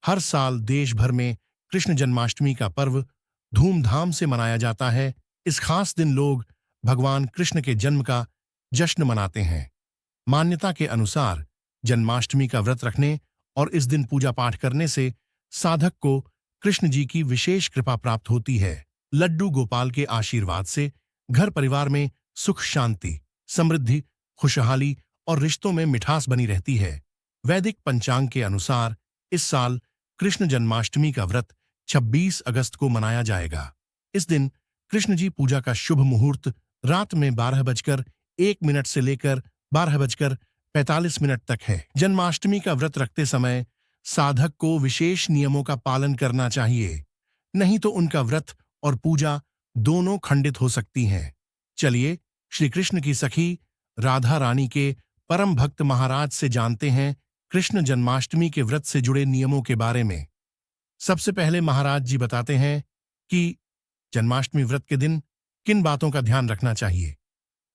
हर साल देश भर में कृष्ण जन्माष्टमी का पर्व धूमधाम से मनाया जाता है। इस खास दिन लोग भगवान कृष्ण के जन्म का जश्न मनाते हैं। मान्यता के अनुसार जन्माष्टमी का व्रत रखने और इस दिन पूजा पाठ करने से साधक को कृष्ण जी की विशेष कृपा प्राप्त होती है। लड्डू गोपाल के आशीर्वाद से घर परिवार में सुख शांति, समृद्धि, खुशहाली और रिश्तों में मिठास बनी रहती है। वैदिक पंचांग के अनुसार इस साल कृष्ण जन्माष्टमी का व्रत 26 अगस्त को मनाया जाएगा। इस दिन कृष्ण जी पूजा का शुभ मुहूर्त रात में 12:01 से लेकर 12:45 तक है। जन्माष्टमी का व्रत रखते समय साधक को विशेष नियमों का पालन करना चाहिए, नहीं तो उनका व्रत और पूजा दोनों खंडित हो सकती हैं। चलिए श्री कृष्ण की सखी राधा रानी के परम भक्त महाराज से जानते हैं कृष्ण जन्माष्टमी के व्रत से जुड़े नियमों के बारे में। सबसे पहले महाराज जी बताते हैं कि जन्माष्टमी व्रत के दिन किन बातों का ध्यान रखना चाहिए।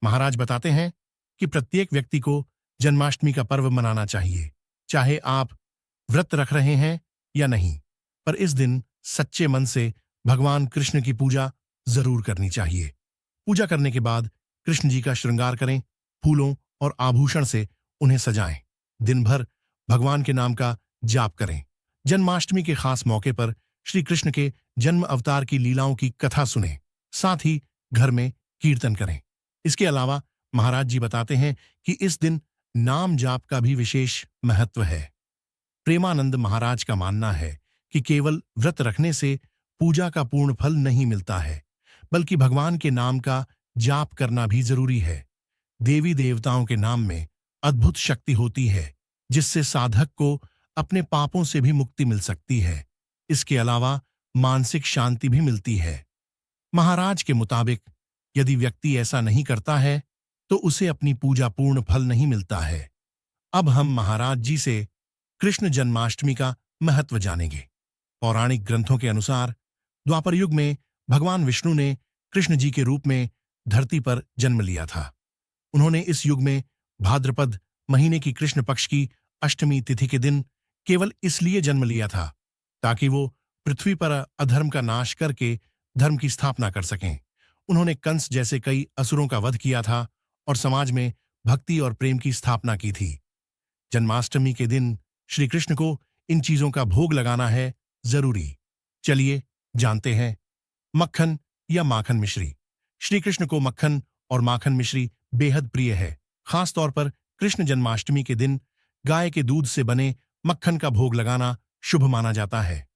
महाराज बताते हैं कि प्रत्येक व्यक्ति को जन्माष्टमी का पर्व मनाना चाहिए, चाहे आप व्रत रख रहे हैं या नहीं, पर इस दिन सच्चे मन से भगवान कृष्ण की पूजा जरूर करनी चाहिए। पूजा करने के बाद कृष्ण जी का श्रृंगार करें, फूलों और आभूषण से उन्हें सजाएं। दिन भर भगवान के नाम का जाप करें। जन्माष्टमी के खास मौके पर श्री कृष्ण के जन्म अवतार की लीलाओं की कथा सुनें, साथ ही घर में कीर्तन करें। इसके अलावा महाराज जी बताते हैं कि इस दिन नाम जाप का भी विशेष महत्व है। प्रेमानंद महाराज का मानना है कि केवल व्रत रखने से पूजा का पूर्ण फल नहीं मिलता है, बल्कि भगवान के नाम का जाप करना भी जरूरी है। देवी देवताओं के नाम में अद्भुत शक्ति होती है, जिससे साधक को अपने पापों से भी मुक्ति मिल सकती है। इसके अलावा मानसिक शांति भी मिलती है। महाराज के मुताबिक यदि व्यक्ति ऐसा नहीं करता है तो उसे अपनी पूजा पूर्ण फल नहीं मिलता है। अब हम महाराज जी से कृष्ण जन्माष्टमी का महत्व जानेंगे। पौराणिक ग्रंथों के अनुसार द्वापर युग में भगवान विष्णु ने कृष्ण जी के रूप में धरती पर जन्म लिया था। उन्होंने इस युग में भाद्रपद महीने की कृष्ण पक्ष की अष्टमी तिथि के दिन केवल इसलिए जन्म लिया था ताकि वो पृथ्वी पर अधर्म का नाश करके धर्म की स्थापना कर सकें। उन्होंने कंस जैसे कई असुरों का वध किया था और समाज में भक्ति और प्रेम की स्थापना की थी। जन्माष्टमी के दिन श्री कृष्ण को इन चीजों का भोग लगाना है जरूरी। चलिए जानते हैं। मक्खन या माखन मिश्री। श्री कृष्ण को मक्खन और माखन मिश्री बेहद प्रिय है। खास तौर पर कृष्ण जन्माष्टमी के दिन गाय के दूध से बने मक्खन का भोग लगाना शुभ माना जाता है।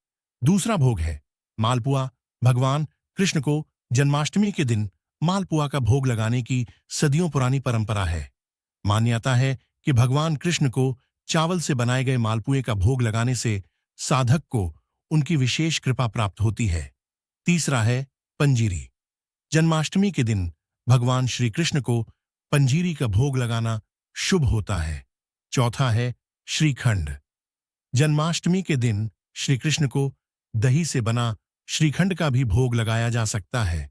दूसरा भोग है मालपुआ। भगवान कृष्ण को जन्माष्टमी के दिन मालपुआ का भोग लगाने की सदियों पुरानी परंपरा है। मान्यता है कि भगवान कृष्ण को चावल से बनाए गए मालपुए का भोग लगाने से साधक को उनकी विशेष कृपा प्राप्त होती है। तीसरा है पंजीरी। जन्माष्टमी के दिन भगवान श्री कृष्ण को पंजीरी का भोग लगाना शुभ होता है। चौथा है श्रीखंड। जन्माष्टमी के दिन श्री कृष्ण को दही से बना श्रीखंड का भी भोग लगाया जा सकता है।